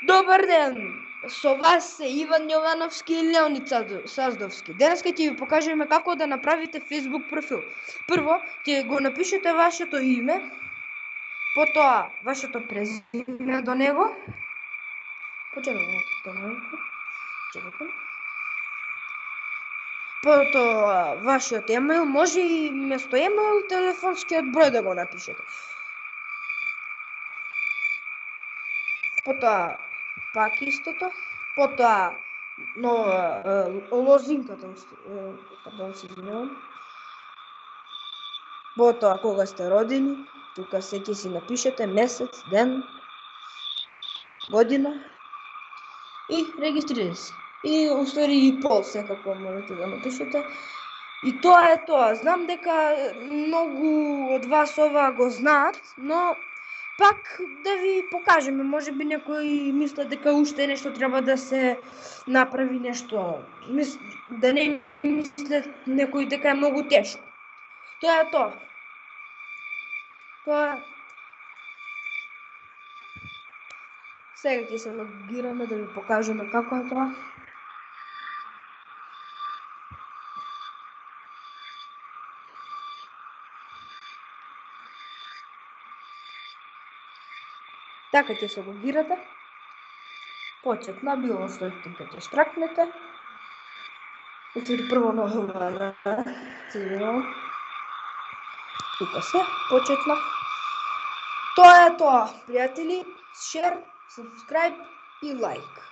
Добар ден! Со вас е Иван Јовановски и Леонид Саздовски. Денес ќе ви покажеме како да направите Facebook профил. Прво, ќе го напишете вашето име, потоа вашето презиме до него. Потоа вашиот емейл, може и место емейл телефонскиот број да го напишете. Потоа пак истото, потоа лозинката, пардон, се извинувам. Потоа кога сте родени, тука се ќе си напишете месец, ден, година и регистрирате се. И уствари и пол секако можете да напишете. И тоа е тоа. Знам дека многу од вас ова го знаат, но пак да ви покажеме, може би некои мислат дека уште нешто треба да се направи, нешто, да не мислат некои дека е многу тешко. Тоа е тоа. Сега ќе се логираме да ви покажеме како е тоа. Така ќе се логирате. Почетна, било што ќе штракнете. Отвори прво на ова, тука се, почетна. Тоа е тоа, пријатели, шер, subscribe и лайк.